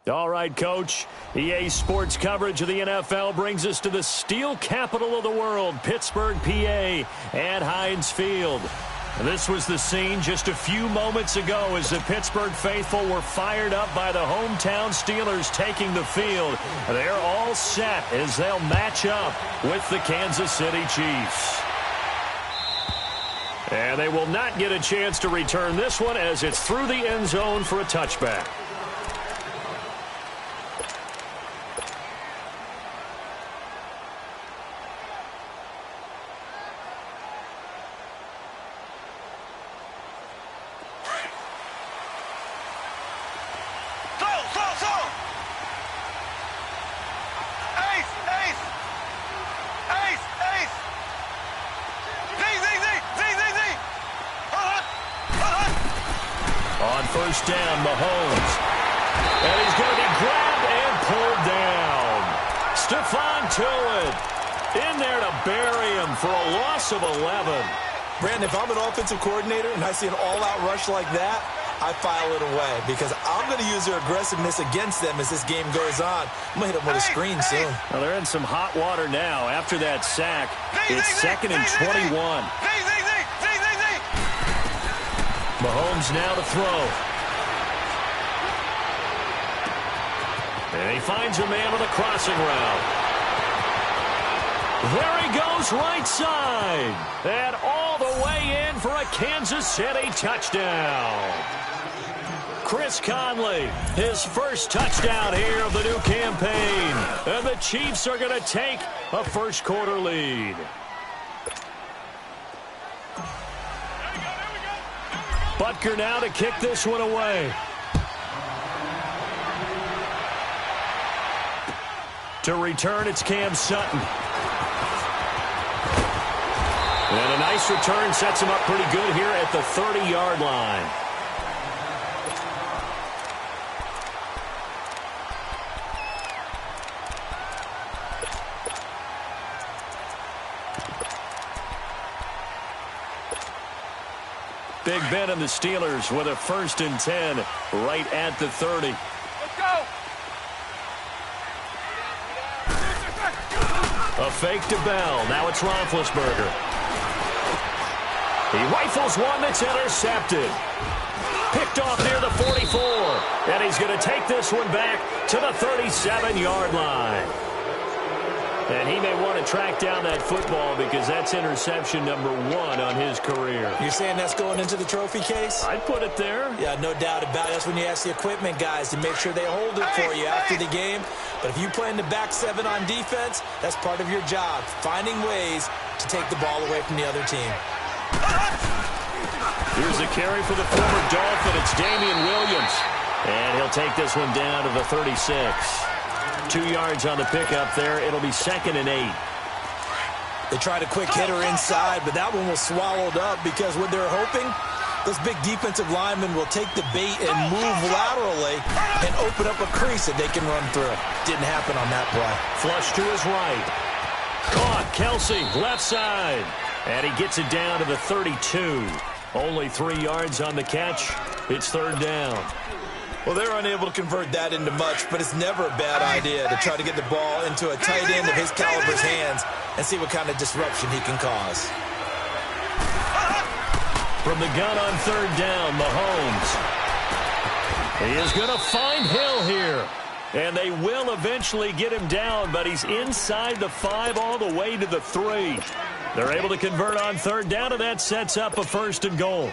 All right, Coach. EA Sports coverage of the NFL brings us to the steel capital of the world, Pittsburgh, PA, at Heinz Field. This was the scene just a few moments ago as the Pittsburgh faithful were fired up by the hometown Steelers taking the field. They're all set as they'll match up with the Kansas City Chiefs. And they will not get a chance to return this one as it's through the end zone for a touchback. First down, Mahomes. And he's going to be grabbed and pulled down. Stephon Tuitt in there to bury him for a loss of 11. Brandon, if I'm an offensive coordinator and I see an all-out rush like that, I file it away because I'm going to use their aggressiveness against them as this game goes on. I'm going to hit them with a screen soon. Well, they're in some hot water now after that sack. It's 2nd and 21. Mahomes now to throw. And he finds a man on the crossing route. There he goes right side. And all the way in for a Kansas City touchdown. Chris Conley, his first touchdown here of the new campaign. And the Chiefs are going to take a first quarter lead. Butker now to kick this one away. To return, it's Cam Sutton. And a nice return sets him up pretty good here at the 30-yard line. Big Ben and the Steelers with a 1st and 10 right at the 30. Let's go. A fake to Bell. Now it's Roethlisberger. He rifles one that's intercepted. Picked off near the 44. And he's going to take this one back to the 37-yard line. And he may want to track down that football because that's interception number 1 on his career. You're saying that's going into the trophy case? I'd put it there. Yeah, no doubt about it. That's when you ask the equipment guys to make sure they hold it for you after the game. But if you play in the back 7 on defense, that's part of your job, finding ways to take the ball away from the other team. Here's a carry for the former Dolphin. It's Damian Williams. And he'll take this one down to the 36. 2 yards on the pickup there. It'll be 2nd and 8. They tried a quick hitter inside, but that one was swallowed up because what they're hoping, those big defensive linemen will take the bait and move laterally and open up a crease that they can run through. Didn't happen on that play. Flush to his right. Caught. Kelsey, left side. And he gets it down to the 32. Only 3 yards on the catch. It's 3rd down. Well, they're unable to convert that into much, but it's never a bad idea to try to get the ball into a tight end of his caliber's hands and see what kind of disruption he can cause. From the gun on 3rd down, Mahomes. He is going to find Hill here. And they will eventually get him down, but he's inside the 5 all the way to the 3. They're able to convert on 3rd down, and that sets up a 1st and goal.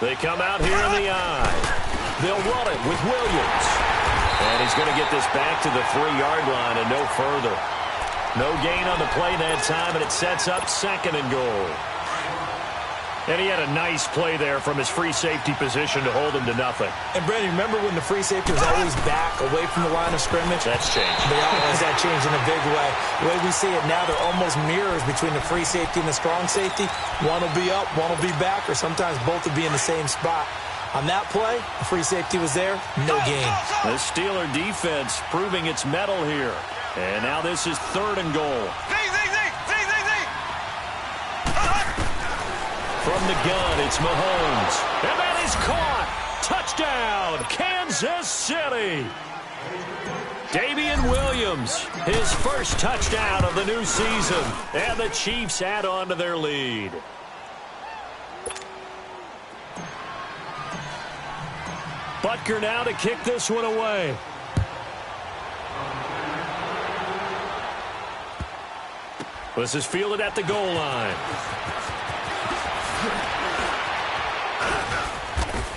They come out here in the eye. They'll run it with Williams. And he's going to get this back to the 3-yard line and no further. No gain on the play that time, and it sets up 2nd and goal. And he had a nice play there from his free safety position to hold him to nothing. And, Brandon, remember when the free safety was always back away from the line of scrimmage? That's changed. They always that changed in a big way. The way we see it now, they're almost mirrors between the free safety and the strong safety. One will be up, one will be back, or sometimes both will be in the same spot. On that play, the free safety was there, no gain. The Steeler defense proving its mettle here. And now this is 3rd and goal. From the gun, it's Mahomes. And that is caught. Touchdown, Kansas City. Damian Williams, his first touchdown of the new season. And the Chiefs add on to their lead. Butker now to kick this one away. This is fielded at the goal line.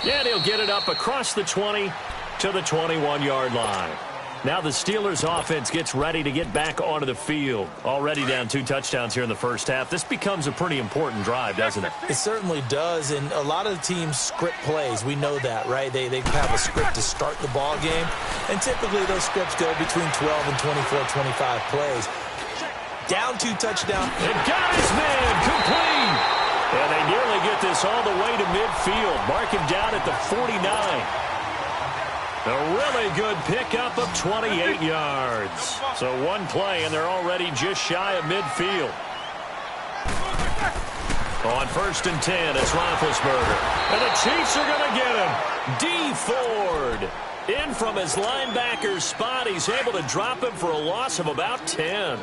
And he'll get it up across the 20 to the 21-yard line. Now the Steelers offense gets ready to get back onto the field. Already down 2 touchdowns here in the first half. This becomes a pretty important drive, doesn't it? It certainly does, and a lot of the teams script plays. We know that, right? They have a script to start the ball game, and typically those scripts go between 12 and 24, 25 plays. Down 2 touchdowns. It got his man complete. And they nearly get this all the way to midfield. Mark him down at the 49. A really good pickup of 28 yards. So one play, and they're already just shy of midfield. On 1st and 10, it's Roethlisberger. And the Chiefs are going to get him. D. Ford. In from his linebacker spot. He's able to drop him for a loss of about 10.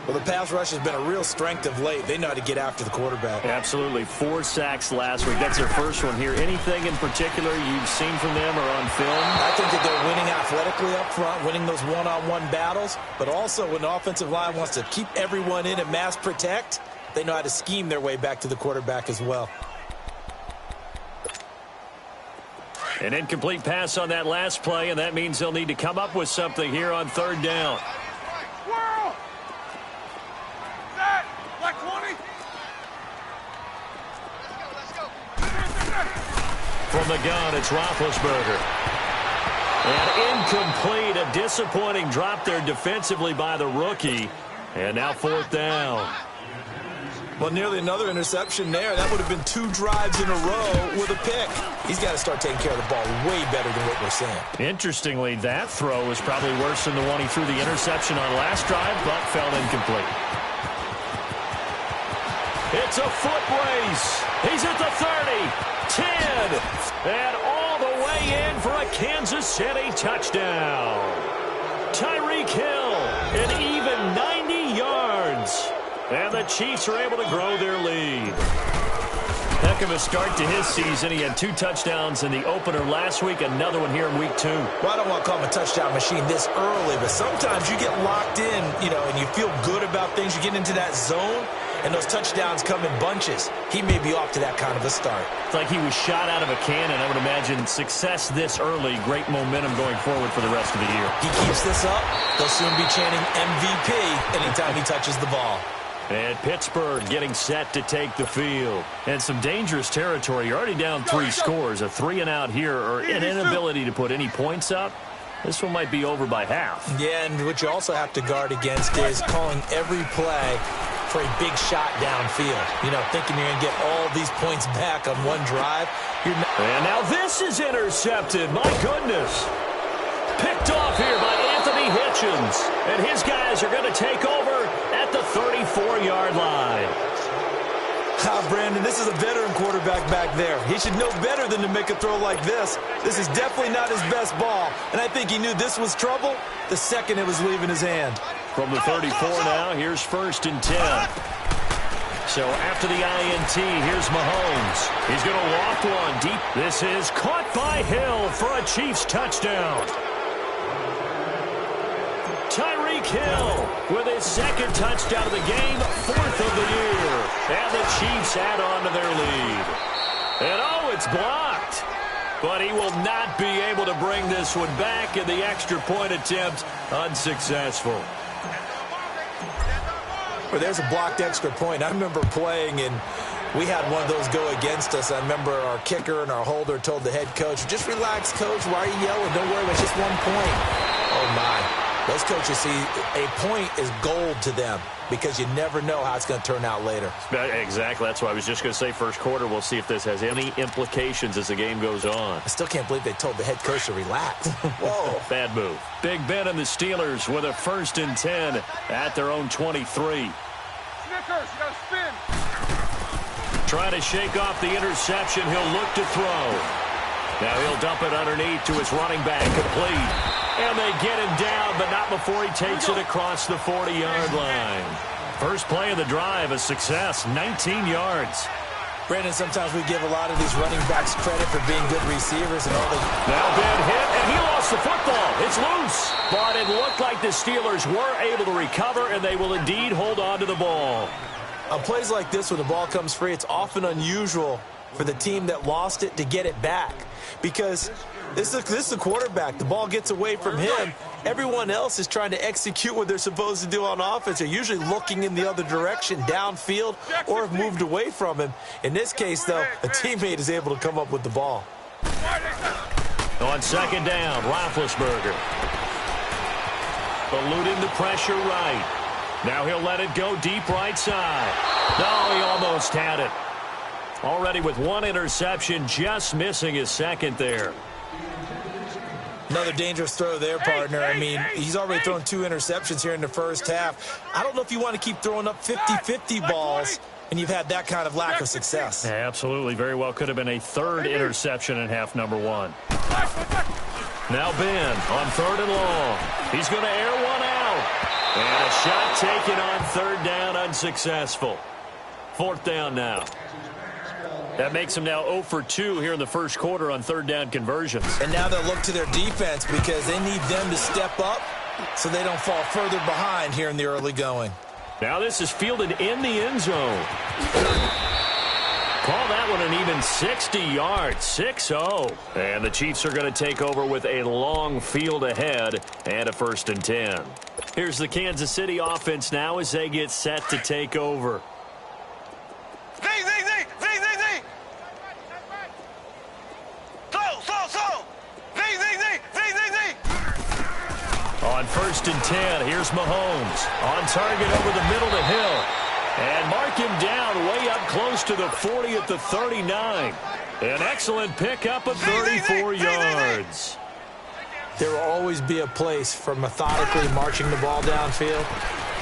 Well, the pass rush has been a real strength of late. They know how to get after the quarterback. Absolutely. 4 sacks last week. That's their first one here. Anything in particular you've seen from them or on film? I think that they're winning athletically up front, winning those one-on-one battles, but also when the offensive line wants to keep everyone in and mass protect, they know how to scheme their way back to the quarterback as well. An incomplete pass on that last play, and that means they'll need to come up with something here on 3rd down. From the gun, it's Roethlisberger. And incomplete, a disappointing drop there defensively by the rookie. And now 4th down. Well, nearly another interception there. That would have been 2 drives in a row with a pick. He's got to start taking care of the ball way better than what we're seeing. Interestingly, that throw was probably worse than the one he threw the interception on last drive, but fell incomplete. It's a foot race. He's at the 30. 10, and all the way in for a Kansas City touchdown. Tyreek Hill, an even 90 yards. And the Chiefs are able to grow their lead. Heck of a start to his season. He had 2 touchdowns in the opener last week, another one here in week 2. Well, I don't want to call him a touchdown machine this early, but sometimes you get locked in, and you feel good about things. You get into that zone, and those touchdowns come in bunches. He may be off to that kind of a start. It's like he was shot out of a cannon. I would imagine success this early, great momentum going forward for the rest of the year. He keeps this up, they'll soon be chanting MVP anytime he touches the ball. And Pittsburgh getting set to take the field. And some dangerous territory. You're already down 3 scores. A 3-and-out here, or an inability to put any points up. This one might be over by half. Yeah, and what you also have to guard against is calling every play for a big shot downfield. Thinking you're going to get all these points back on one drive. And now this is intercepted. My goodness. Picked off here by Anthony Hitchens. And his guys are going to take over at the 34-yard line. Brandon, this is a veteran quarterback back there. He should know better than to make a throw like this. This is definitely not his best ball. And I think he knew this was trouble the second it was leaving his hand. From the 34 now, here's 1st and 10. So after the INT, here's Mahomes. He's going to loft one deep. This is caught by Hill for a Chiefs touchdown. Tyreek Hill with his 2nd touchdown of the game, 4th of the year. And the Chiefs add on to their lead. And it's blocked. But he will not be able to bring this one back, and the extra point attempt unsuccessful. Well, there's a blocked extra point. I remember playing, and we had one of those go against us. I remember our kicker and our holder told the head coach, just relax, coach. Why are you yelling? Don't worry, it's just 1 point. Oh, my. Those coaches see a point is gold to them because you never know how it's going to turn out later. Exactly. That's why I was just going to say first quarter. We'll see if this has any implications as the game goes on. I still can't believe they told the head coach to relax. Whoa. Bad move. Big Ben and the Steelers with a 1st and 10 at their own 23. Snickers, you got to spin. Trying to shake off the interception. He'll look to throw. Now he'll dump it underneath to his running back. Complete. And they get him down, but not before he takes it across the 40-yard line. First play of the drive, a success, 19 yards. Brandon, sometimes we give a lot of these running backs credit for being good receivers and all the... Now Ben hit, and he lost the football. It's loose. But it looked like the Steelers were able to recover, and they will indeed hold on to the ball. On plays like this, when the ball comes free, it's often unusual for the team that lost it to get it back. Because this is the quarterback. The ball gets away from him. Everyone else is trying to execute what they're supposed to do on offense. They're usually looking in the other direction, downfield, or have moved away from him. In this case, though, a teammate is able to come up with the ball. On second down, Roethlisberger. Eluding the pressure right. Now he'll let it go deep right side. No, he almost had it. Already with one interception, just missing his second there. Another dangerous throw there, partner. I mean, he's already thrown 2 interceptions here in the first half. I don't know if you want to keep throwing up 50-50 balls, and you've had that kind of lack of success. Yeah, absolutely. Very well could have been a third interception in half number 1. Now Ben on third and long. He's going to air one out. And a shot taken on third down, unsuccessful. Fourth down now. That makes them now 0 for 2 here in the first quarter on third down conversions. And now they'll look to their defense because they need them to step up so they don't fall further behind here in the early going. Now this is fielded in the end zone. Call that one an even 60 yards, 6-0. And the Chiefs are going to take over with a long field ahead and a 1st and 10. Here's the Kansas City offense now as they get set to take over. On 1st and 10, here's Mahomes. On target over the middle to Hill. And mark him down way up close to the 40 at the 39. An excellent pickup of 34 yards. There will always be a place for methodically marching the ball downfield.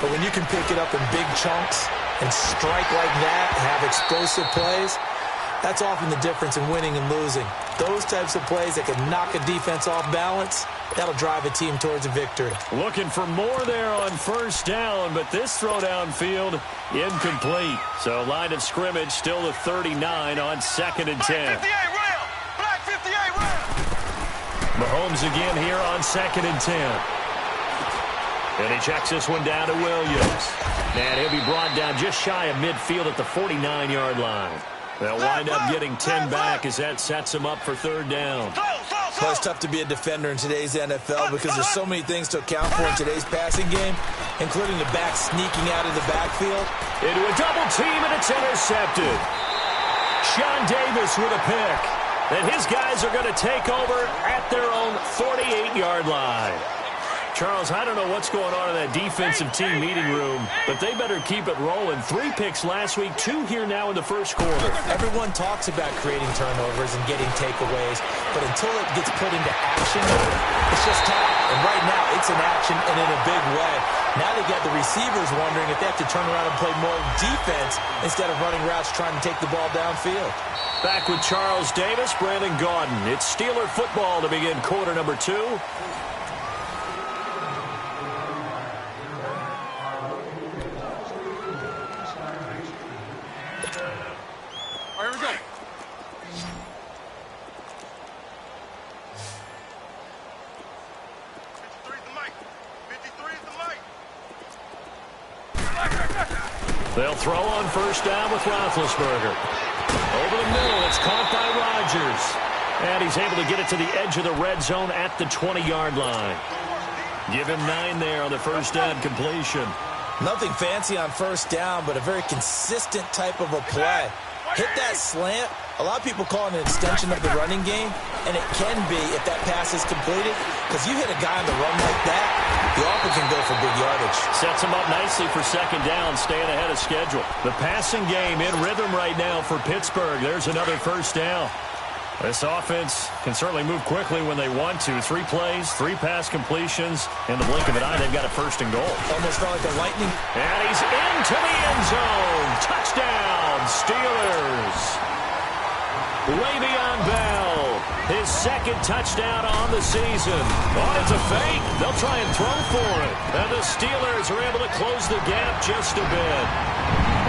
But when you can pick it up in big chunks and strike like that, have explosive plays, that's often the difference in winning and losing. Those types of plays that can knock a defense off balance, that'll drive a team towards a victory. Looking for more there on first down, but this throw downfield incomplete. So line of scrimmage still the 39 on 2nd and 10. Black 58 round. Mahomes again here on 2nd and 10. And he checks this one down to Williams. And he'll be brought down just shy of midfield at the 49-yard line. They'll wind up getting 10 back as that sets them up for third down. Well, it's tough to be a defender in today's NFL because there's so many things to account for in today's passing game, including the back sneaking out of the backfield. Into a double team, and it's intercepted. Sean Davis with a pick. And his guys are going to take over at their own 48-yard line. Charles, I don't know what's going on in that defensive team meeting room, but they better keep it rolling. 3 picks last week, 2 here now in the first quarter. Everyone talks about creating turnovers and getting takeaways, but until it gets put into action, it's just talk. And right now, it's in action and in a big way. Now they got the receivers wondering if they have to turn around and play more defense instead of running routes trying to take the ball downfield. Back with Charles Davis, Brandon Gaudin. It's Steeler football to begin quarter number 2. They'll throw on first down with Roethlisberger. Over the middle, it's caught by Rodgers. And he's able to get it to the edge of the red zone at the 20-yard line. Give him 9 there on the first down completion. Nothing fancy on first down, but a very consistent type of a play. Hit that slant. A lot of people call it an extension of the running game, and it can be if that pass is completed, because you hit a guy on the run like that, the offer can go for big yardage. Sets him up nicely for second down, staying ahead of schedule. The passing game in rhythm right now for Pittsburgh. There's another first down. This offense can certainly move quickly when they want to. 3 plays, 3 pass completions. In the blink of an eye, they've got a first and goal. Almost felt like the lightning. And he's into the end zone. Touchdown, Steelers. Le'Veon Bell, his second touchdown on the season. Oh, it's a fake. They'll try and throw for it. And the Steelers are able to close the gap just a bit.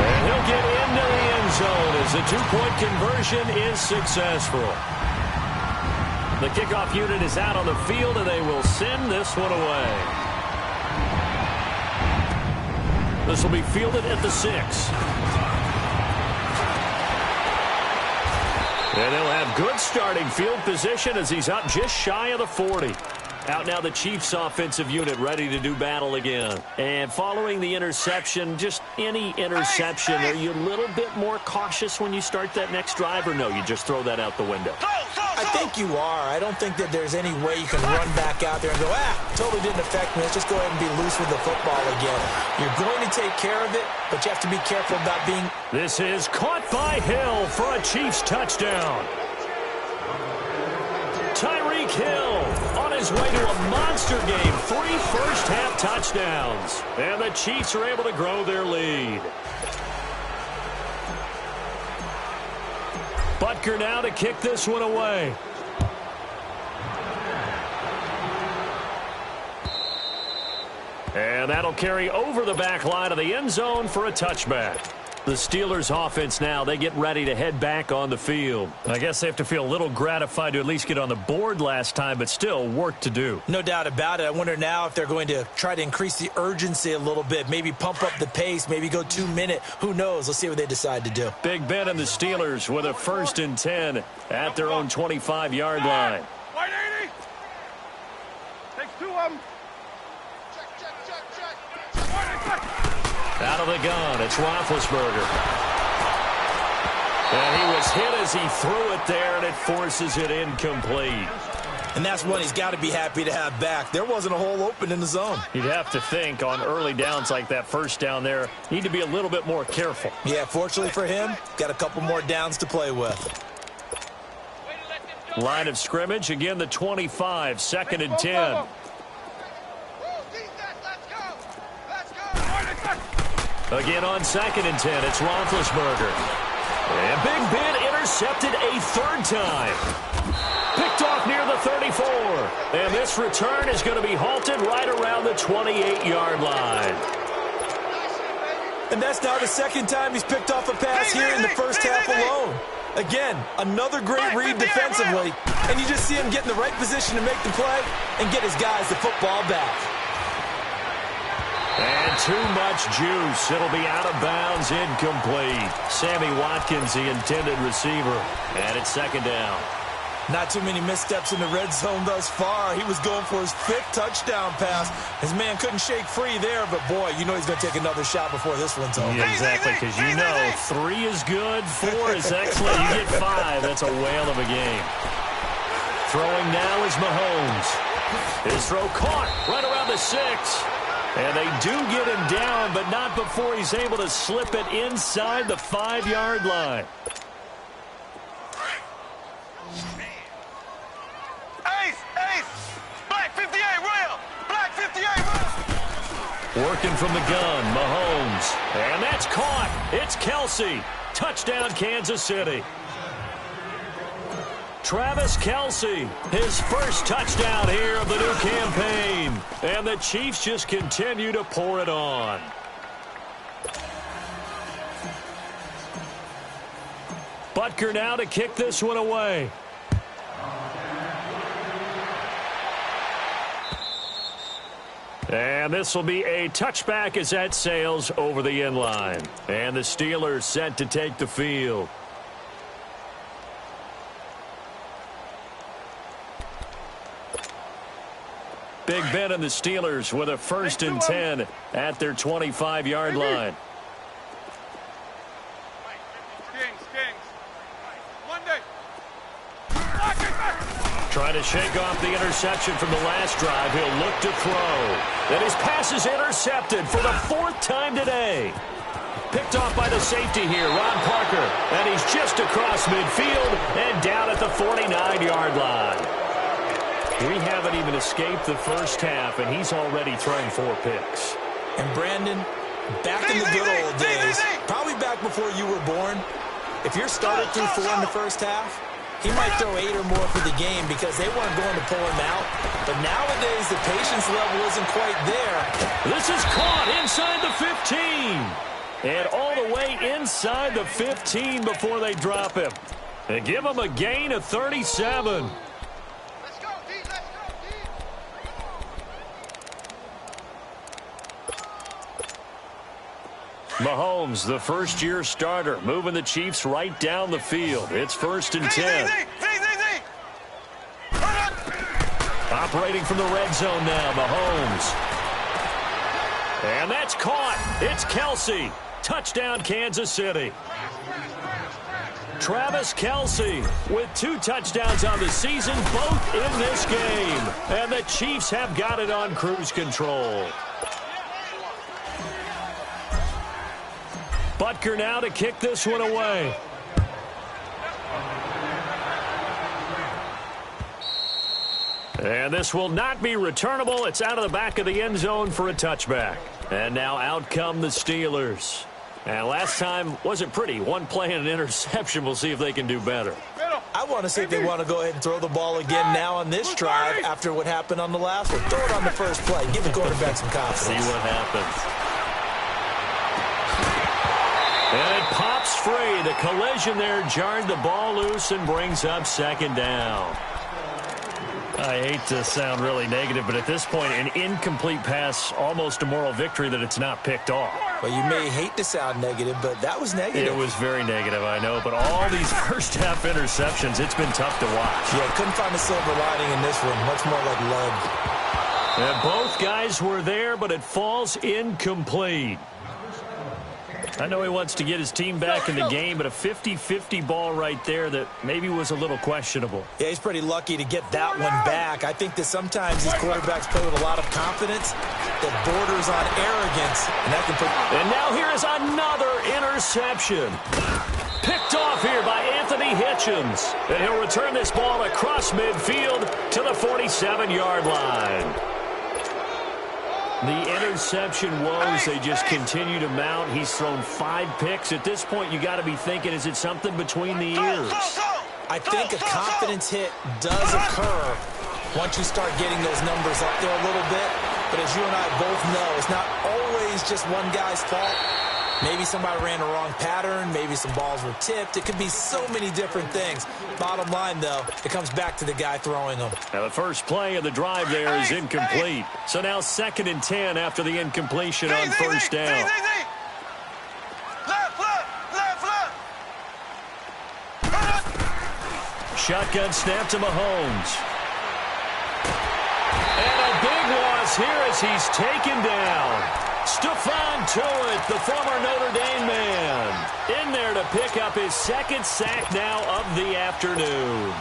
And he'll get into the end zone as the 2-point conversion is successful. The kickoff unit is out on the field, and they will send this one away. This will be fielded at the 6. And they'll have good starting field position as he's up just shy of the 40. Out now the Chiefs offensive unit ready to do battle again. And following the interception, just any interception, are you a little bit more cautious when you start that next drive, or no, you just throw that out the window? I think you are. I don't think that there's any way you can run back out there and go, totally didn't affect me. Let's just go ahead and be loose with the football again. You're going to take care of it, but you have to be careful about being... This is caught by Hill for a Chiefs touchdown. Tyreek Hill on his way to a monster game. 3 first-half touchdowns. And the Chiefs are able to grow their lead. Butker now to kick this one away. And that'll carry over the back line of the end zone for a touchback. The Steelers offense now, they get ready to head back on the field. I guess they have to feel a little gratified to at least get on the board last time, but still work to do. No doubt about it. I wonder now if they're going to try to increase the urgency a little bit, maybe pump up the pace, maybe go 2-minute. Who knows? Let's see what they decide to do. Big Ben and the Steelers with a 1st and 10 at their own 25-yard line. White 80. Takes 2 of them. Out of the gun, it's Roethlisberger. And he was hit as he threw it there, and it forces it incomplete. And that's one he's got to be happy to have back. There wasn't a hole open in the zone. You'd have to think on early downs like that first down there, need to be a little bit more careful. Yeah, fortunately for him, got a couple more downs to play with. Line of scrimmage, again the 25, 2nd and 10. Again on 2nd and 10, it's Roethlisberger. And Big Ben intercepted a 3rd time. Picked off near the 34. And this return is going to be halted right around the 28-yard line. And that's now the 2nd time he's picked off a pass here in the first half alone. Again, another great read defensively. And you just see him get in the right position to make the play and get his guys the football back. And too much juice. It'll be out of bounds, incomplete. Sammy Watkins, the intended receiver. And it's 2nd down. Not too many missteps in the red zone thus far. He was going for his 5th touchdown pass. His man couldn't shake free there, but boy, you know he's going to take another shot before this one's over. Yeah, exactly, because you know 3 is good, 4 is excellent. You get 5. That's a whale of a game. Throwing now is Mahomes. His throw caught right around the 6. And they do get him down, but not before he's able to slip it inside the 5-yard line. Ace! Black 58, real! Black 58, real! Working from the gun, Mahomes. And that's caught. It's Kelce. Touchdown, Kansas City. Travis Kelce, his first touchdown here of the new campaign. And the Chiefs just continue to pour it on. Butker now to kick this one away. And this will be a touchback as that sails over the end line. And the Steelers set to take the field. Big Ben and the Steelers with a 1st and 10 at their 25-yard line. Trying to shake off the interception from the last drive. He'll look to throw. And his pass is intercepted for the 4th time today. Picked off by the safety here, Ron Parker. And he's just across midfield and down at the 49-yard line. We haven't even escaped the first half, and he's already thrown 4 picks. And Brandon, back in the good old days, probably back before you were born, if you're started through 4 in the first half, he might throw 8 or more for the game because they weren't going to pull him out. But nowadays, the patience level isn't quite there. This is caught inside the 15. And all the way inside the 15 before they drop him. They give him a gain of 37. Let's go, D. Let's go, D. Mahomes, the first-year starter, moving the Chiefs right down the field. It's 1st and 10. Operating from the red zone now, Mahomes. And that's caught. It's Kelce. Touchdown, Kansas City. Travis Kelce with 2 touchdowns on the season, both in this game. And the Chiefs have got it on cruise control. Butker now to kick this one away. And this will not be returnable. It's out of the back of the end zone for a touchback. And now out come the Steelers. And last time wasn't pretty. 1 play and an interception. We'll see if they can do better. I want to see if they want to go ahead and throw the ball again now on this drive after what happened on the last one. Throw it on the first play. Give the quarterback some confidence. See what happens. And it pops free. The collision there jarred the ball loose and brings up 2nd down. I hate to sound really negative, but at this point, an incomplete pass, almost a moral victory that it's not picked off. Well, you may hate to sound negative, but that was negative. It was very negative, I know, but all these first-half interceptions, it's been tough to watch. Yeah, couldn't find a silver lining in this one. Much more like lead. And both guys were there, but it falls incomplete. I know he wants to get his team back in the game, but a 50-50 ball right there that maybe was a little questionable. Yeah, he's pretty lucky to get that one back. I think that sometimes these quarterbacks play with a lot of confidence that borders on arrogance. And now here is another interception. Picked off here by Anthony Hitchens. And he'll return this ball across midfield to the 47-yard line. The interception woes, they just continue to mount. He's thrown 5 picks. At this point, you got to be thinking, is it something between the ears? I think a confidence hit does occur once you start getting those numbers up there a little bit. But as you and I both know, it's not always just one guy's fault. Maybe somebody ran a wrong pattern. Maybe some balls were tipped. It could be so many different things. Bottom line, though, it comes back to the guy throwing them. Now, the first play of the drive there is incomplete. So now 2nd and 10 after the incompletion on 1st down. Shotgun snap to Mahomes. And a big loss here as he's taken down. Stephon Tuitt, the former Notre Dame man, in there to pick up his 2nd sack now of the afternoon.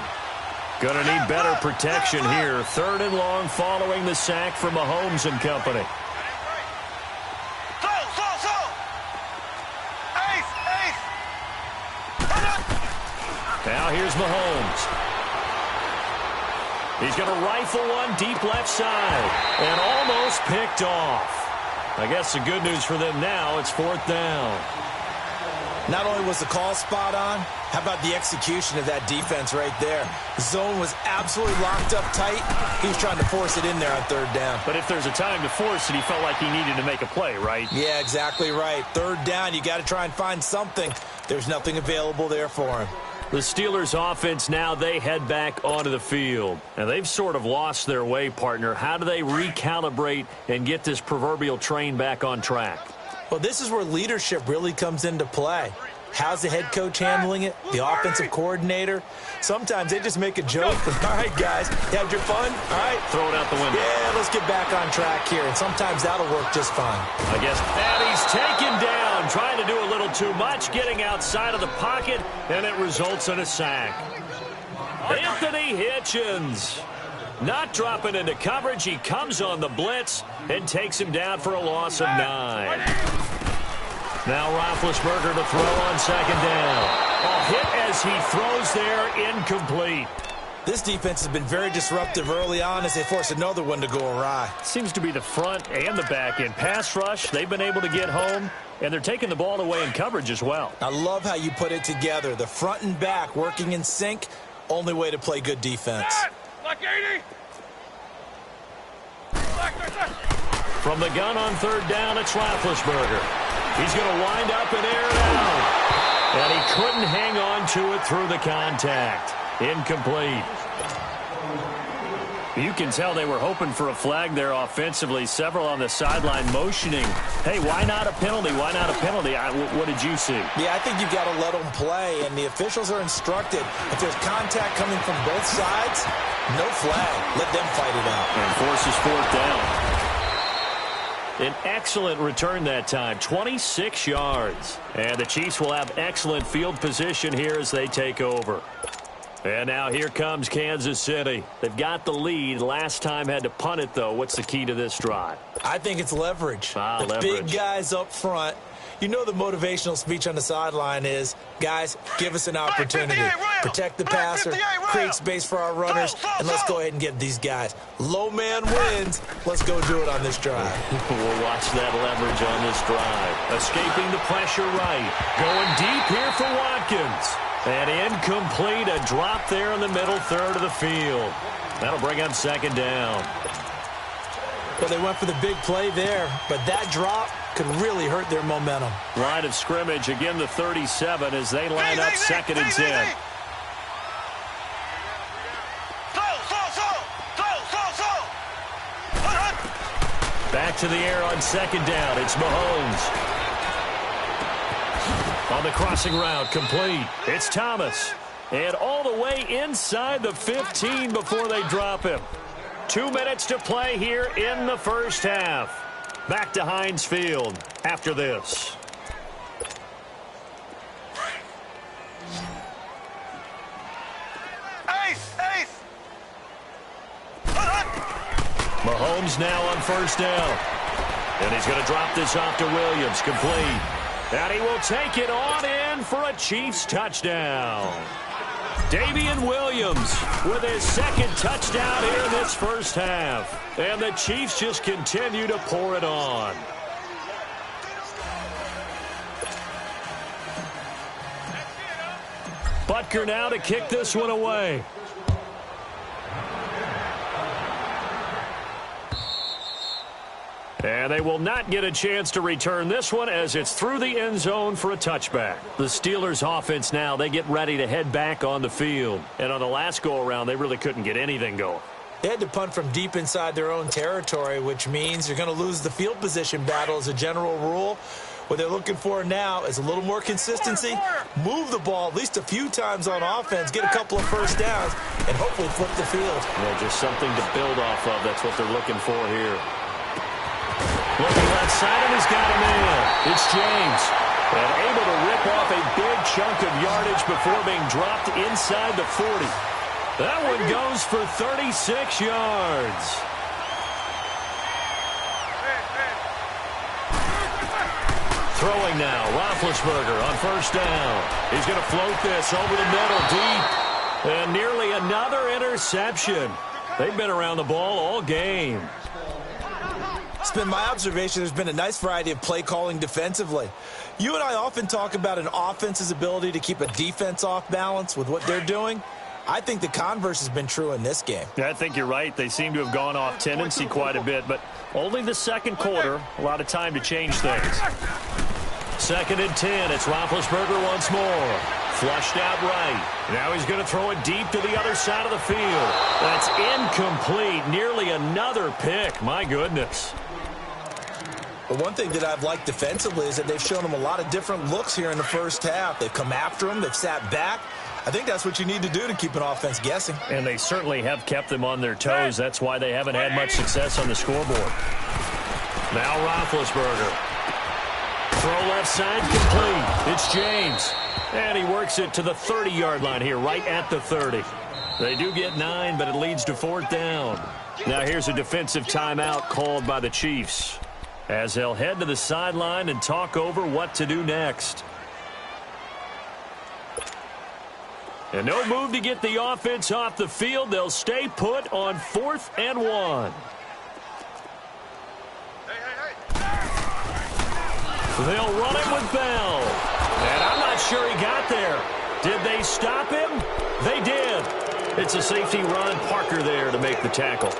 Gonna need better protection here. 3rd and long following the sack from Mahomes and company. Now here's Mahomes. He's going to rifle one deep left side and almost picked off. I guess the good news for them now, it's 4th down. Not only was the call spot on, how about the execution of that defense right there? The zone was absolutely locked up tight. He was trying to force it in there on 3rd down. But if there's a time to force it, he felt like he needed to make a play, right? Yeah, exactly right. 3rd down, you got to try and find something. There's nothing available there for him. The Steelers offense now, they head back onto the field. And they've sort of lost their way, partner. How do they recalibrate and get this proverbial train back on track? Well, this is where leadership really comes into play. How's the head coach handling it? The offensive coordinator? Sometimes they just make a joke. All right, guys, you had your fun? All right. Throw it out the window. Yeah, let's get back on track here. And sometimes that'll work just fine. I guess. And he's taken down, trying to do a little too much, getting outside of the pocket, and it results in a sack. Anthony Hitchens not dropping into coverage. He comes on the blitz and takes him down for a loss of 9. Now Roethlisberger to throw on second down. A hit as he throws there, incomplete. This defense has been very disruptive early on as they force another one to go awry. Seems to be the front and the back end. Pass rush, they've been able to get home, and they're taking the ball away in coverage as well. I love how you put it together. The front and back working in sync, only way to play good defense. Like 80. From the gun on third down, it's Roethlisberger. He's going to wind up and air it out. And he couldn't hang on to it through the contact. Incomplete. You can tell they were hoping for a flag there offensively. Several on the sideline motioning. Hey, why not a penalty? Why not a penalty? What did you see? Yeah, I think you've got to let them play, and the officials are instructed. If there's contact coming from both sides, no flag. Let them fight it out. And forces fourth down. An excellent return that time, 26 yards. And the Chiefs will have excellent field position here as they take over. And now here comes Kansas City. They've got the lead. Last time had to punt it, though. What's the key to this drive? I think it's leverage. The leverage. Big guys up front. You know the motivational speech on the sideline is, guys, give us an opportunity. Protect the passer, create space for our runners, and let's go ahead and get these guys. Low man wins. Let's go do it on this drive. We'll watch that leverage on this drive. Escaping the pressure right. Going deep here for Watkins. And incomplete, a drop there in the middle third of the field. That'll bring up second down. Well, they went for the big play there, but that drop could really hurt their momentum. Line of scrimmage, again the 37 as they line up second and 10. Back to the air on second down. It's Mahomes. On the crossing route, complete. It's Thomas. And all the way inside the 15 before they drop him. 2 minutes to play here in the first half. Back to Heinz Field after this. Mahomes now on first down. And he's going to drop this off to Williams, complete. And he will take it on in for a Chiefs touchdown. Damian Williams with his second touchdown here in this first half. And the Chiefs just continue to pour it on. Butker now to kick this one away. And they will not get a chance to return this one as it's through the end zone for a touchback. The Steelers offense now, they get ready to head back on the field. And on the last go-around, they really couldn't get anything going. They had to punt from deep inside their own territory, which means you're going to lose the field position battle as a general rule. What they're looking for now is a little more consistency, move the ball at least a few times on offense, get a couple of first downs, and hopefully flip the field. Yeah, just something to build off of. That's what they're looking for here. Looking left side, and he's got him in. It's James. And able to rip off a big chunk of yardage before being dropped inside the 40. That one goes for 36 yards. Throwing now, Roethlisberger on first down. He's going to float this over the middle, deep. And nearly another interception. They've been around the ball all game. It's been my observation there's been a nice variety of play calling defensively. You and I often talk about an offense's ability to keep a defense off balance with what they're doing. I think the converse has been true in this game. Yeah, I think you're right. They seem to have gone off tendency quite a bit, but only the second quarter. A lot of time to change things. Second and 10. It's Roethlisberger once more. Flushed out right. Now he's going to throw it deep to the other side of the field. That's incomplete. Nearly another pick. My goodness. But one thing that I've liked defensively is that they've shown them a lot of different looks here in the first half. They've come after them. They've sat back. I think that's what you need to do to keep an offense guessing. And they certainly have kept them on their toes. That's why they haven't had much success on the scoreboard. Now Roethlisberger. Throw left side complete. It's James. And he works it to the 30-yard line here, right at the 30. They do get 9, but it leads to fourth down. Now here's a defensive timeout called by the Chiefs. as they'll head to the sideline and talk over what to do next. And no move to get the offense off the field. They'll stay put on 4th and 1. They'll run it with Bell. And I'm not sure he got there. Did they stop him? They did. It's a safety run. Parker there to make the tackle.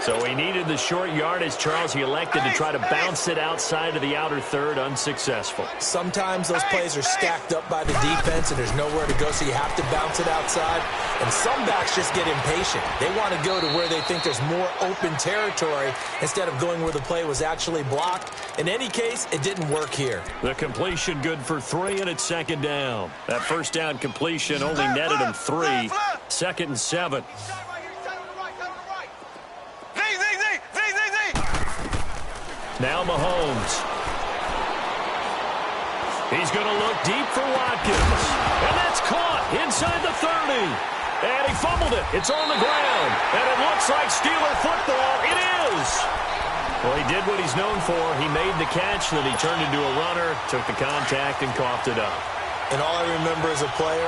So he needed the short yardage, Charles. He elected to try to bounce it outside of the outer third, unsuccessful. Sometimes those plays are stacked up by the defense and there's nowhere to go, so you have to bounce it outside. And some backs just get impatient. They want to go to where they think there's more open territory instead of going where the play was actually blocked. In any case, it didn't work here. The completion good for 3, and it's 2nd down. That first down completion only netted him 3. 2nd and 7. Now Mahomes. He's going to look deep for Watkins. And that's caught inside the 30. And he fumbled it. It's on the ground. And it looks like Steeler football. It is. Well, he did what he's known for. He made the catch, then he turned into a runner, took the contact, and coughed it up. And all I remember as a player,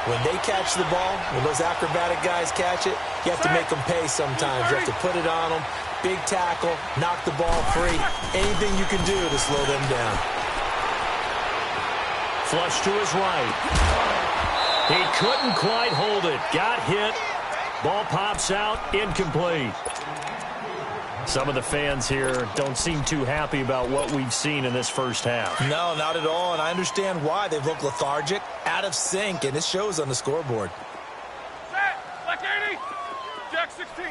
when they catch the ball, when those acrobatic guys catch it, you have to make them pay sometimes. You have to put it on them. Big tackle, knock the ball free. Anything you can do to slow them down. Flush to his right. He couldn't quite hold it. Got hit. Ball pops out. Incomplete. Some of the fans here don't seem too happy about what we've seen in this first half. No, not at all, and I understand why. They've looked lethargic, out of sync, and it shows on the scoreboard. Set! Black 80! Jack 16.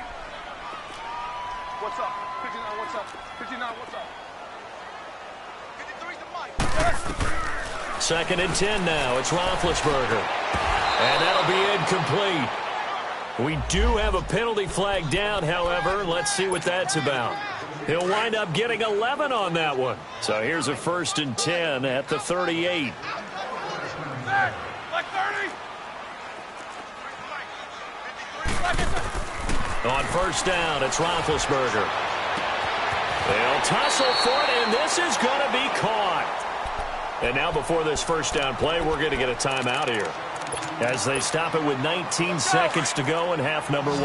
What's up? 59, what's up? 59, what's up? 53's the mic. 2nd and 10 now. It's Roethlisberger. And that'll be incomplete. We do have a penalty flag down, however. Let's see what that's about. He'll wind up getting 11 on that one. So here's a 1st and 10 at the 38. Set! Black 30! On 1st down, it's Roethlisberger. They'll tussle for it, and this is going to be caught. And now before this 1st down play, we're going to get a timeout here, as they stop it with 19 seconds to go in half number 1.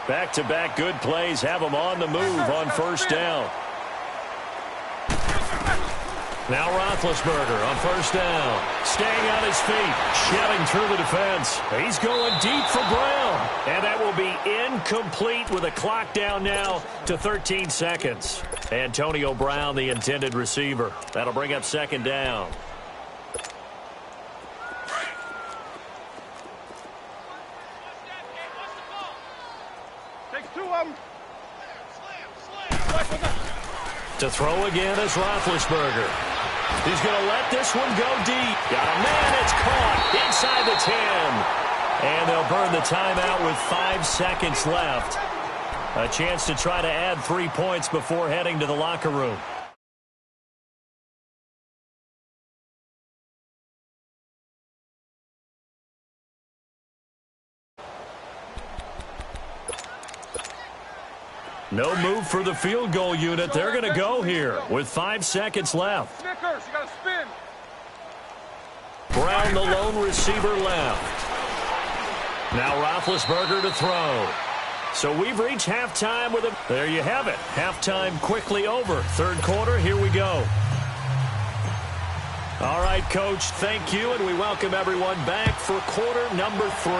Back-to-back good plays have them on the move on 1st down. Now Roethlisberger on 1st down. Staying on his feet, shelling through the defense. He's going deep for Brown. And that will be incomplete with a clock down now to 13 seconds. Antonio Brown, the intended receiver. That'll bring up 2nd down. Takes 2 of them. To throw again is Roethlisberger. He's going to let this one go deep. Got a man, it's caught inside the 10. And they'll burn the timeout with 5 seconds left. A chance to try to add 3 points before heading to the locker room. No move for the field goal unit. They're going to go here with 5 seconds left. Snickers, you got to spin. Brown, the lone receiver, left. Now Roethlisberger to throw. So we've reached halftime with him. There you have it. Halftime quickly over. 3rd quarter, here we go. All right, Coach, thank you, and we welcome everyone back for quarter number 3.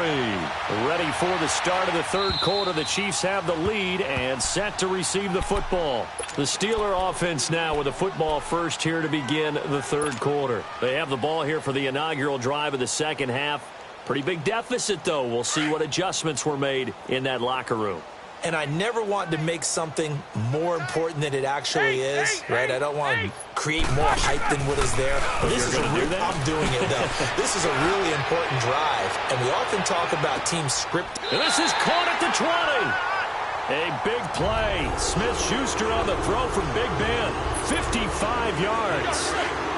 Ready for the start of the 3rd quarter. The Chiefs have the lead and set to receive the football. The Steeler offense now with the football first here to begin the 3rd quarter. They have the ball here for the inaugural drive of the 2nd half. Pretty big deficit, though. We'll see what adjustments were made in that locker room. And I never want to make something more important than it actually is, right? I don't want to create more hype than what is there. But this is I'm doing it, though. This is a really important drive. And we often talk about team script. And this is caught at the 20. A big play. Smith-Schuster on the throw from Big Ben. 55 yards.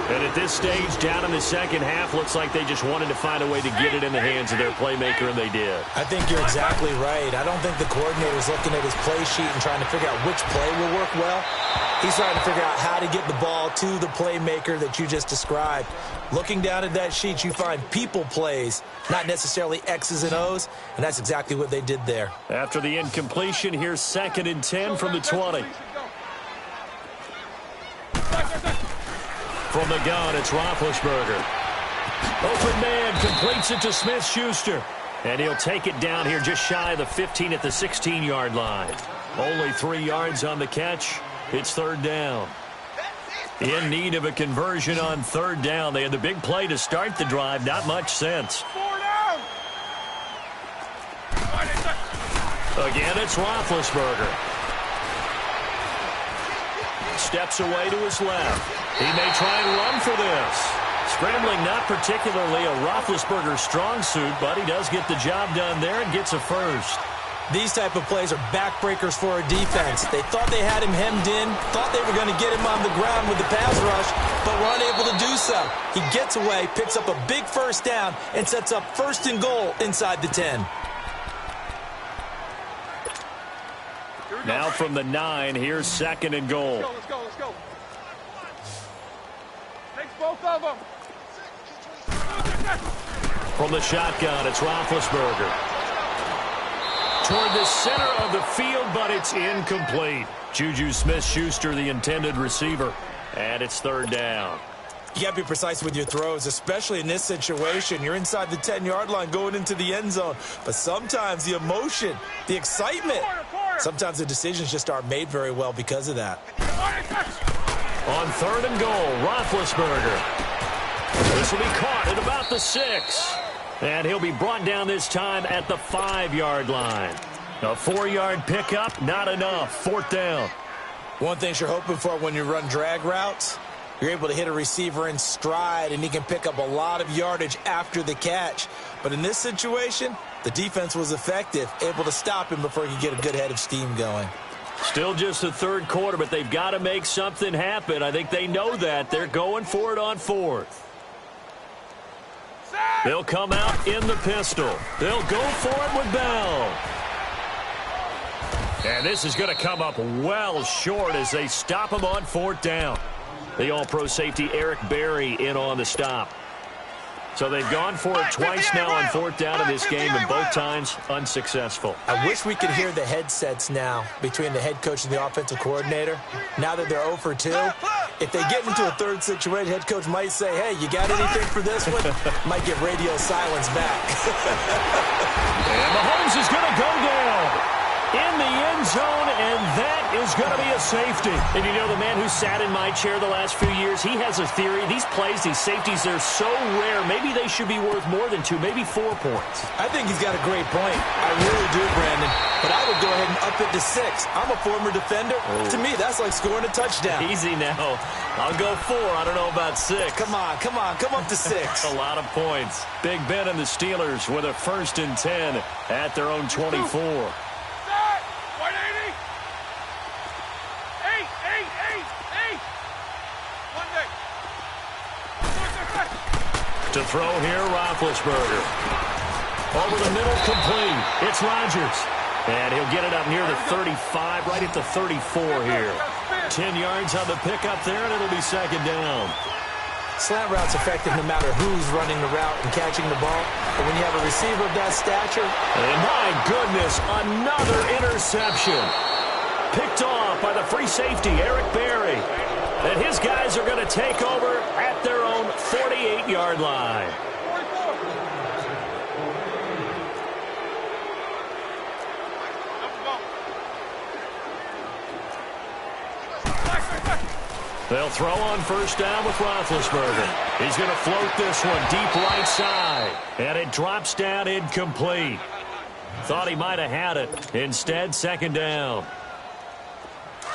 And at this stage, down in the second half, looks like they just wanted to find a way to get it in the hands of their playmaker, and they did. I think you're exactly right. I don't think the coordinator's looking at his play sheet and trying to figure out which play will work well. He's trying to figure out how to get the ball to the playmaker that you just described. Looking down at that sheet, you find people plays, not necessarily X's and O's, and that's exactly what they did there. After the incompletion, here's 2nd and 10 from the 20. From the gun, it's Roethlisberger. Open man completes it to Smith-Schuster. And he'll take it down here just shy of the 15 at the 16-yard line. Only 3 yards on the catch. It's 3rd down. In need of a conversion on 3rd down. They had the big play to start the drive. Not much sense. Again, it's Roethlisberger. Steps away to his left. He may try and run for this. Scrambling not particularly a Roethlisberger strong suit, but he does get the job done there and gets a first. These type of plays are backbreakers for a defense. They thought they had him hemmed in, thought they were going to get him on the ground with the pass rush, but were unable to do so. He gets away, picks up a big first down, and sets up 1st and goal inside the 10. Now from the 9, here's 2nd and goal. Let's go. Takes both of them. From the shotgun, it's Roethlisberger. Toward the center of the field, but it's incomplete. Juju Smith-Schuster, the intended receiver. And it's 3rd down. You got to be precise with your throws, especially in this situation. You're inside the 10-yard line going into the end zone. But sometimes the emotion, the excitement, sometimes the decisions just aren't made very well because of that. On 3rd and goal, Roethlisberger. This will be caught at about the 6. And he'll be brought down this time at the 5-yard line. A 4-yard pickup, not enough. 4th down. One thing you're hoping for when you run drag routes, you're able to hit a receiver in stride, and he can pick up a lot of yardage after the catch. But in this situation, the defense was effective, able to stop him before he could get a good head of steam going. Still just the 3rd quarter, but they've got to make something happen. I think they know that. They're going for it on 4th. They'll come out in the pistol. They'll go for it with Bell. And this is going to come up well short as they stop him on 4th down. The all-pro safety Eric Berry in on the stop. So they've gone for it twice now on 4th down in this game, and both times unsuccessful. I wish we could hear the headsets now between the head coach and the offensive coordinator. Now that they're 0 for 2, if they get into a 3rd situation, head coach might say, hey, you got anything for this one? Might get radio silence back. And Mahomes is going to go down in the end zone, and that is going to be a safety. And you know, the man who sat in my chair the last few years, he has a theory. These plays, these safeties, they're so rare. Maybe they should be worth more than 2, maybe 4 points. I think he's got a great point. I really do, Brandon. But I would go ahead and up it to 6. I'm a former defender. To me, that's like scoring a touchdown. Easy now. I'll go 4. I don't know about 6. Come on. Come up to 6. A lot of points. Big Ben and the Steelers with a 1st and 10 at their own 24. To throw here, Roethlisberger. Over the middle, complete. It's Rodgers. And he'll get it up near the 35, right at the 34 here. 10 yards on the pickup there, and it'll be 2nd down. Slant route's effective no matter who's running the route and catching the ball. But when you have a receiver of that stature... And my goodness, another interception. Picked off by the free safety, Eric Berry. And his guys are going to take over at their own 48-yard line. They'll throw on 1st down with Roethlisberger. He's going to float this one deep right side. And it drops down incomplete. Thought he might have had it. Instead, 2nd down.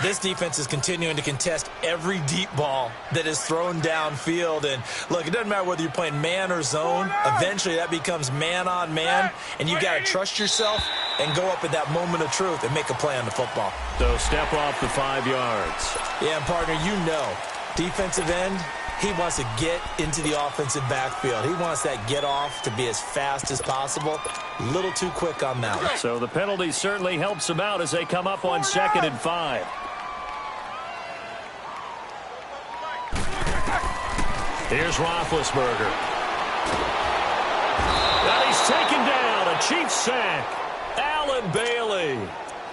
This defense is continuing to contest every deep ball that is thrown downfield. And, look, it doesn't matter whether you're playing man or zone. Eventually, that becomes man on man. And you got to trust yourself and go up at that moment of truth and make a play on the football. So step off the 5 yards. Yeah, and, partner, you know, defensive end, He wants to get into the offensive backfield. He wants that get off to be as fast as possible. A little too quick on that one. So the penalty certainly helps them out as they come up on 2nd and 5. Here's Roethlisberger. And he's taken down. A Chiefs sack. Allen Bailey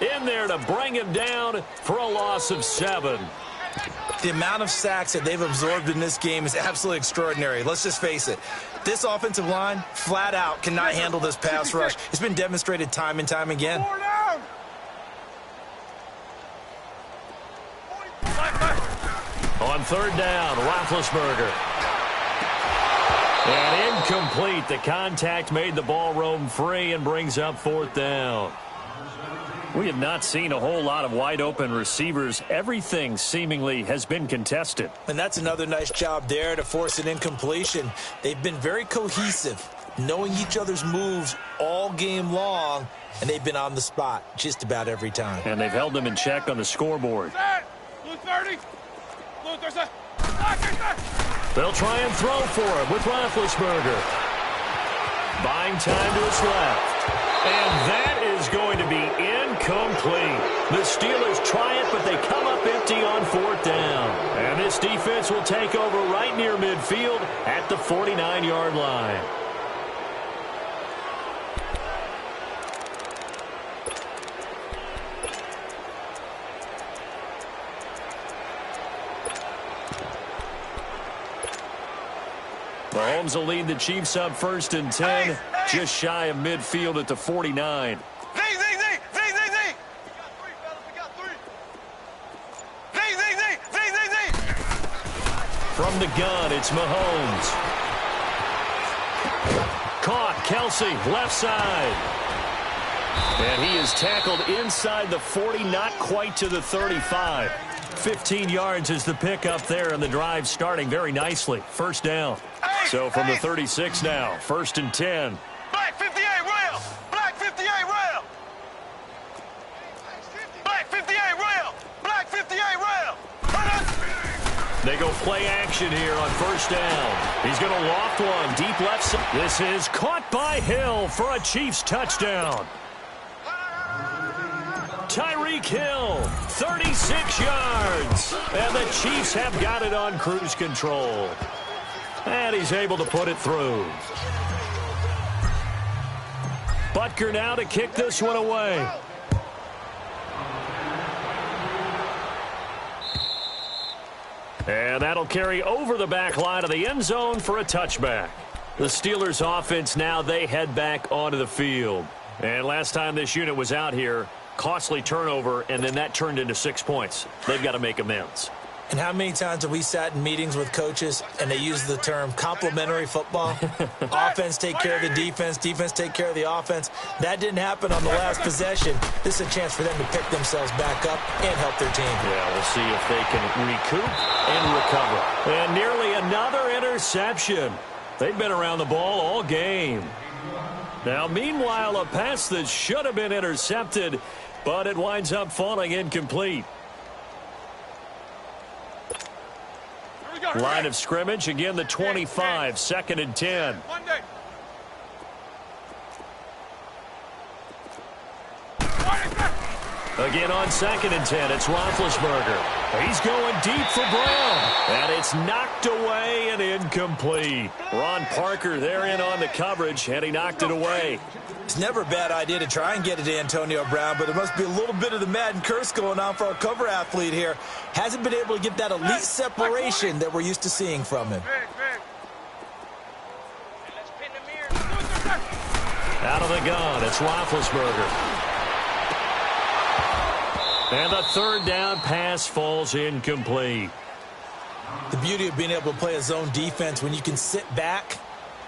in there to bring him down for a loss of 7. The amount of sacks that they've absorbed in this game is absolutely extraordinary. Let's just face it. This offensive line, flat out, cannot handle this pass rush. It's been demonstrated time and time again. On 3rd down, Roethlisberger. And incomplete. The contact made the ball roam free and brings up 4th down. We have not seen a whole lot of wide-open receivers. Everything seemingly has been contested. And that's another nice job there to force an incompletion. They've been very cohesive, knowing each other's moves all game long, and they've been on the spot just about every time. And they've held them in check on the scoreboard. Blue 30. Blue, there's a... They'll try and throw for him with Roethlisberger. Buying time to his left. And that is going to be incomplete. The Steelers try it, but they come up empty on 4th down. And this defense will take over right near midfield at the 49-yard line. Mahomes will lead the Chiefs up 1st and 10, just shy of midfield at the 49. From the gun, it's Mahomes. Caught, Kelsey, left side. And he is tackled inside the 40, not quite to the 35. 15 yards is the pickup there, and the drive starting very nicely. 1st down. So from the 36 now, 1st and 10. Black 58 rail. Black 58 rail. Black 58 rail. Black 58 rail. They go play action here on 1st down. He's going to loft one deep left side. This is caught by Hill for a Chiefs touchdown. Tyreek Hill, 36 yards. And the Chiefs have got it on cruise control. And he's able to put it through. Butker now to kick this one away. And that'll carry over the back line of the end zone for a touchback. The Steelers offense now, they head back onto the field. And last time this unit was out here, costly turnover, and then that turned into 6 points. They've got to make amends. And how many times have we sat in meetings with coaches and they use the term complementary football? Offense take care of the defense, defense take care of the offense. That didn't happen on the last possession. This is a chance for them to pick themselves back up and help their team. Yeah, we'll see if they can recoup and recover. And nearly another interception. They've been around the ball all game. Now, meanwhile, a pass that should have been intercepted, but it winds up falling incomplete. Line of scrimmage, again the 25, 2nd and 10. Again on 2nd and 10, it's Roethlisberger. He's going deep for Brown. And it's knocked away and incomplete. Ron Parker there in on the coverage, and he knocked it away. It's never a bad idea to try and get it to Antonio Brown, but there must be a little bit of the Madden curse going on for our cover athlete here. Hasn't been able to get that elite separation that we're used to seeing from him. Out of the gun, it's Roethlisberger. And the 3rd down pass falls incomplete. The beauty of being able to play a zone defense when you can sit back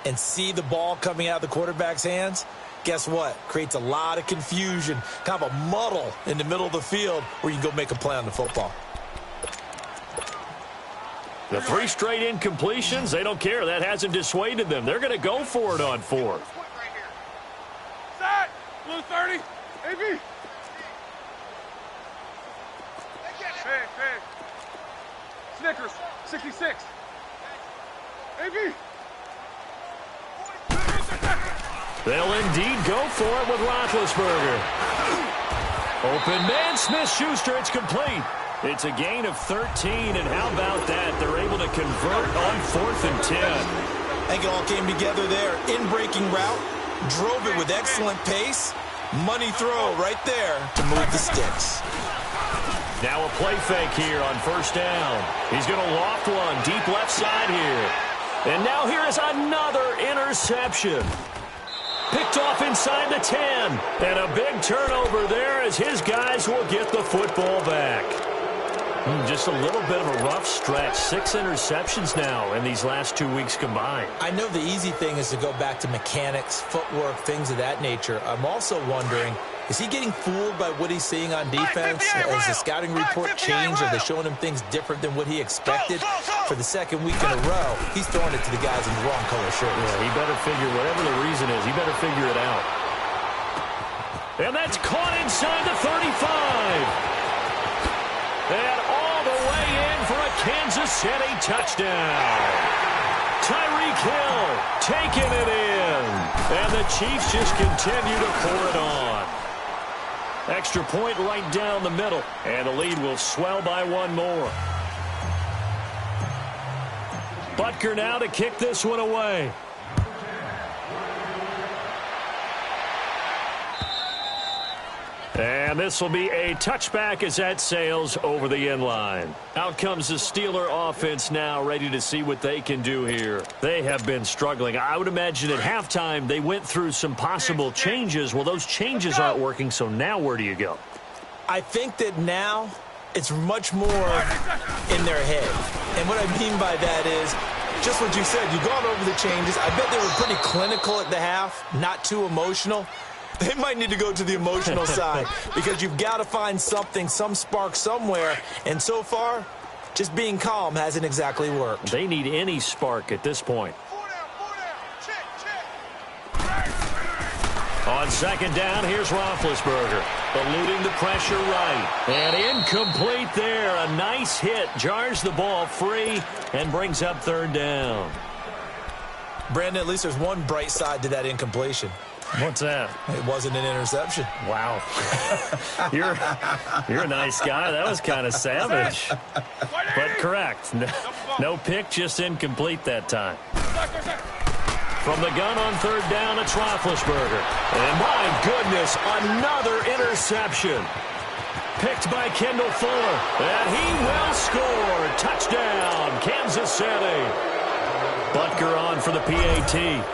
and see the ball coming out of the quarterback's hands, guess what? Creates a lot of confusion, kind of a muddle in the middle of the field where you can go make a play on the football. The 3 straight incompletions, they don't care. That hasn't dissuaded them. They're going to go for it on 4th. Set! Blue 30. AB. Hey. Snickers, 66. AB. They'll indeed go for it with Roethlisberger. Open man, Smith-Schuster, it's complete. It's a gain of 13, and how about that? They're able to convert on 4th and 10. I think it all came together there. In-breaking route, drove it with excellent pace. Money throw right there to move the sticks. Now a play fake here on 1st down. He's going to loft one deep left side here. And now here is another interception. Picked off inside the 10. And a big turnover there as his guys will get the football back. Just a little bit of a rough stretch. 6 interceptions now in these last 2 weeks combined. I know the easy thing is to go back to mechanics, footwork, things of that nature. I'm also wondering, is he getting fooled by what he's seeing on defense? Has the scouting report changed? Are they showing him things different than what he expected? For the 2nd week in a row, he's throwing it to the guys in the wrong color shirts. Yeah, he better figure, whatever the reason is, he better figure it out. And that's caught inside the 35. And all the way in for a Kansas City touchdown. Tyreek Hill taking it in. And the Chiefs just continue to pour it on. Extra point right down the middle. And the lead will swell by 1 more. Butker now to kick this one away. And this will be a touchback as that sails over the end line. Out comes the Steeler offense now, ready to see what they can do here. They have been struggling. I would imagine at halftime they went through some possible changes. Well, those changes aren't working, so now where do you go? I think that now it's much more in their head. And what I mean by that is, just what you said, you've gone over the changes. I bet they were pretty clinical at the half, not too emotional. They might need to go to the emotional side because you've got to find something, some spark somewhere. And so far, just being calm hasn't exactly worked. They need any spark at this point. On 2nd down, here's Roethlisberger, eluding the pressure right. And incomplete there. A nice hit. Jars the ball free and brings up 3rd down. Brandon, at least there's one bright side to that incompletion. What's that? It wasn't an interception. Wow. You're a nice guy. That was kind of savage. But correct. No pick, just incomplete that time. From the gun on 3rd down, it's Roethlisberger. And my goodness, another interception. Picked by Kendall Fuller. And he will score. Touchdown, Kansas City. Butker on for the PAT.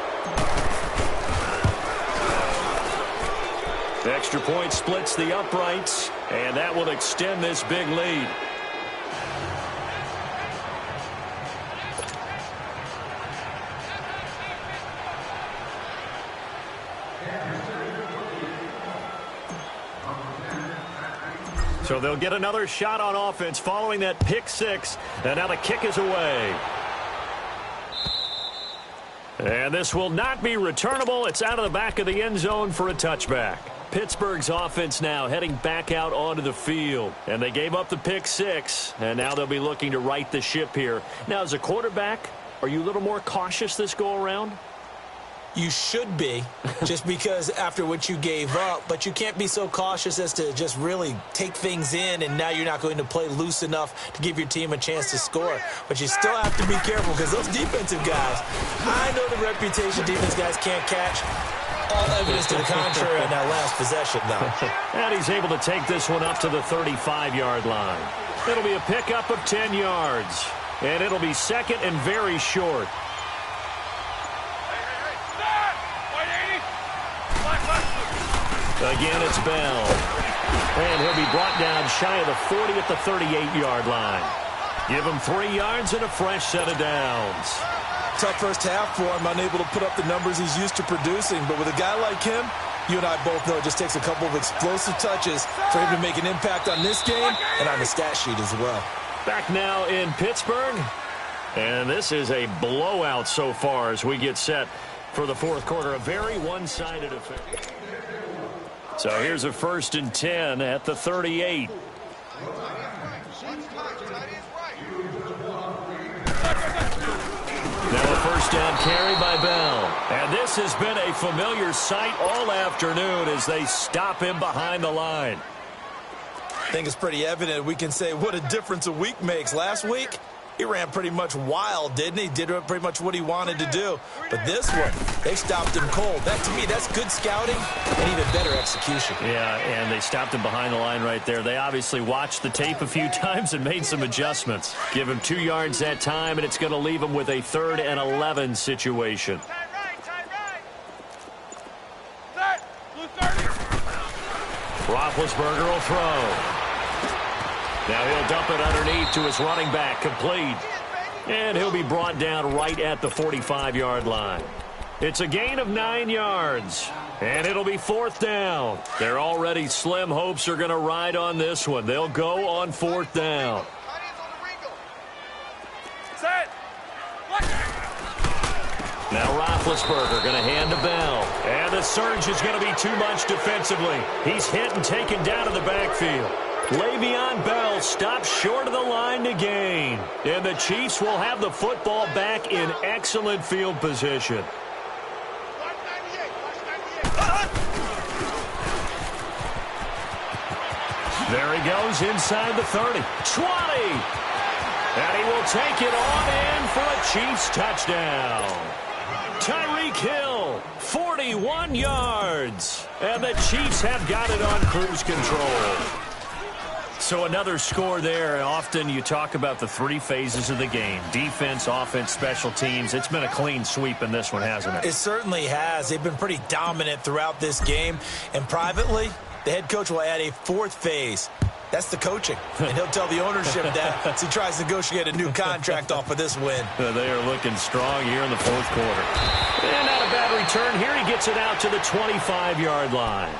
The extra point splits the uprights, and that will extend this big lead. So they'll get another shot on offense following that pick 6, and now the kick is away. And this will not be returnable. It's out of the back of the end zone for a touchback. Pittsburgh's offense now heading back out onto the field. And they gave up the pick 6, and now they'll be looking to right the ship here. Now, as a quarterback, are you a little more cautious this go-around? You should be, just because after what you gave up, but you can't be so cautious as to just really take things in, and now you're not going to play loose enough to give your team a chance to score. But you still have to be careful because those defensive guys, I know the reputation defense guys can't catch. All evidence to the contrary on that last possession, though. And he's able to take this one up to the 35-yard line. It'll be a pickup of 10 yards, and it'll be 2nd and very short. Again, it's Bell. And he'll be brought down shy of the 40 at the 38-yard line. Give him 3 yards and a fresh set of downs. Tough first half for him, unable to put up the numbers he's used to producing. But with a guy like him, you and I both know it just takes a couple of explosive touches for him to make an impact on this game and on the stat sheet as well. Back now in Pittsburgh. And this is a blowout so far as we get set for the 4th quarter. A very one-sided affair. So here's a 1st and 10 at the 38. Now a first down carry by Bell. And this has been a familiar sight all afternoon as they stop him behind the line. I think it's pretty evident. We can say what a difference a week makes. Last week, he ran pretty much wild, didn't he? Did pretty much what he wanted to do. But this one, they stopped him cold. That, to me, that's good scouting and even better execution. Yeah, and they stopped him behind the line right there. They obviously watched the tape a few times and made some adjustments. Give him 2 yards that time, and it's going to leave him with a 3rd and 11 situation. Roethlisberger will throw. Now he'll dump it underneath to his running back, complete. And he'll be brought down right at the 45-yard line. It's a gain of 9 yards, and it'll be 4th down. Their already slim hopes are going to ride on this one. They'll go on 4th down. Now Roethlisberger going to hand to Bell. And the surge is going to be too much defensively. He's hit and taken down in the backfield. Le'Veon Bell stops short of the line to gain. And the Chiefs will have the football back in excellent field position. There he goes inside the 30. 20! And he will take it on in for a Chiefs touchdown. Tyreek Hill, 41 yards. And the Chiefs have got it on cruise control. So another score there. Often you talk about the 3 phases of the game. Defense, offense, special teams. It's been a clean sweep in this one, hasn't it? It certainly has. They've been pretty dominant throughout this game. And privately, the head coach will add a 4th phase. That's the coaching. And he'll tell the ownership that as he tries to negotiate a new contract off of this win. They are looking strong here in the 4th quarter. And not a bad return here. He gets it out to the 25-yard line.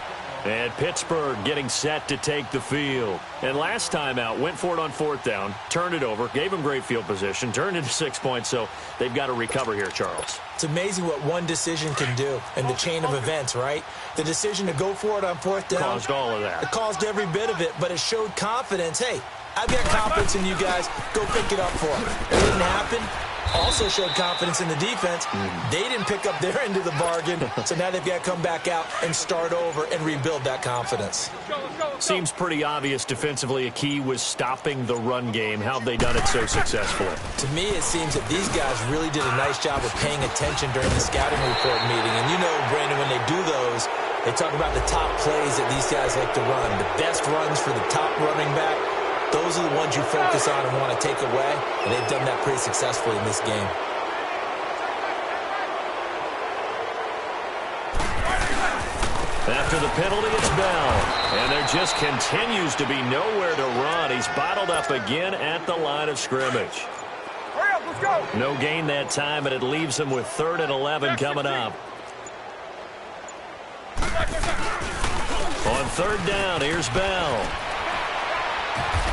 And Pittsburgh getting set to take the field. And last time out, went for it on 4th down, turned it over, gave them great field position, turned into 6 points, so they've got to recover here, Charles. It's amazing what one decision can do in the chain of events, right? The decision to go for it on 4th down. Caused all of that. It caused every bit of it, but it showed confidence. Hey, I've got confidence in you guys. Go pick it up for them. It didn't happen. Also showed confidence in the defense. They didn't pick up their end of the bargain, so now they've got to come back out and start over and rebuild that confidence. Seems pretty obvious defensively a key was stopping the run game. How have they done it so successfully? To me, it seems that these guys really did a nice job of paying attention during the scouting report meeting. And you know, Brandon, when they do those, they talk about the top plays that these guys like to run, the best runs for the top running back. Those are the ones you focus on and want to take away, and they've done that pretty successfully in this game. After the penalty, it's Bell. And there just continues to be nowhere to run. He's bottled up again at the line of scrimmage. Hurry up, let's go. No gain that time, and it leaves him with 3rd and 11 coming up. On 3rd down, here's Bell.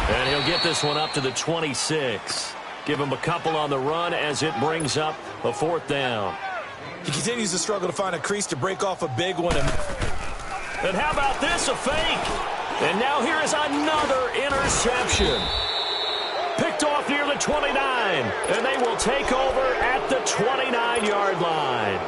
And he'll get this one up to the 26. Give him a couple on the run as it brings up a 4th down. He continues to struggle to find a crease to break off a big one. And how about this, a fake? And now here is another interception. Picked off near the 29. And they will take over at the 29-yard line.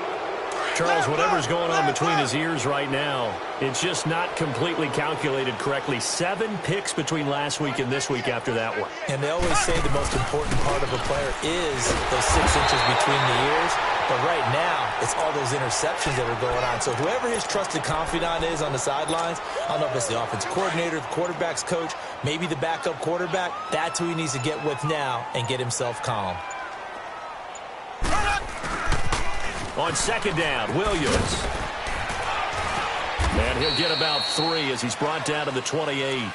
Charles, whatever's going on between his ears right now, it's just not completely calculated correctly. 7 picks between last week and this week after that one. And they always say the most important part of a player is those 6 inches between the ears. But right now, it's all those interceptions that are going on. So whoever his trusted confidant is on the sidelines, I don't know if it's the offensive coordinator, the quarterback's coach, maybe the backup quarterback, that's who he needs to get with now and get himself calm. On 2nd down, Williams. And he'll get about 3 as he's brought down to the 28.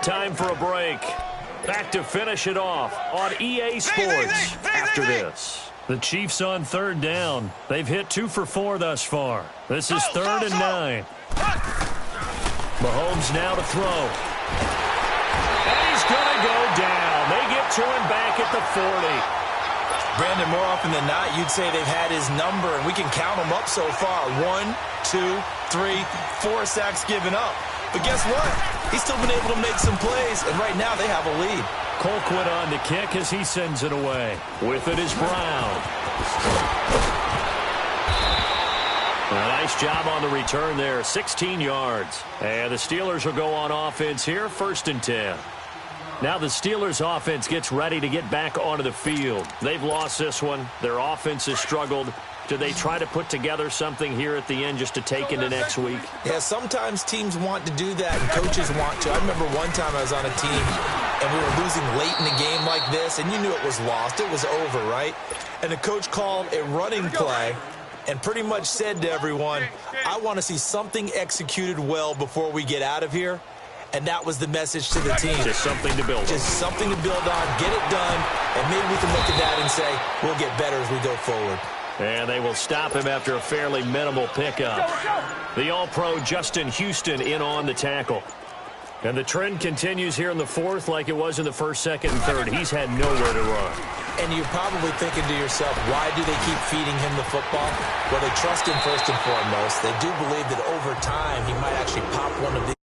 Time for a break. Back to finish it off on EA Sports after this. The Chiefs on 3rd down. They've hit 2 for 4 thus far. This is 3rd and 9. Mahomes now to throw. And he's going to go down. They get to him back at the 40. Brandon, more often than not, you'd say they've had his number, and we can count them up so far. 1, 2, 3, 4 sacks given up. But guess what? He's still been able to make some plays, and right now they have a lead. Colquitt on the kick as he sends it away. With it is Brown. A nice job on the return there, 16 yards. And the Steelers will go on offense here, 1st and 10. Now the Steelers offense gets ready to get back onto the field. They've lost this one. Their offense has struggled. Do they try to put together something here at the end just to take into next week? Yeah, sometimes teams want to do that and coaches want to. I remember one time I was on a team and we were losing late in a game like this, and you knew it was lost. It was over, right? And the coach called a running play and pretty much said to everyone, I want to see something executed well before we get out of here. And that was the message to the team. Just something to build on. Just something to build on, get it done, and maybe we can look at that and say, we'll get better as we go forward. And they will stop him after a fairly minimal pickup. The All-Pro Justin Houston in on the tackle. And the trend continues here in the 4th like it was in the 1st, 2nd, and 3rd. He's had nowhere to run. And you're probably thinking to yourself, why do they keep feeding him the football? Well, they trust him first and foremost. They do believe that over time he might actually pop one of these.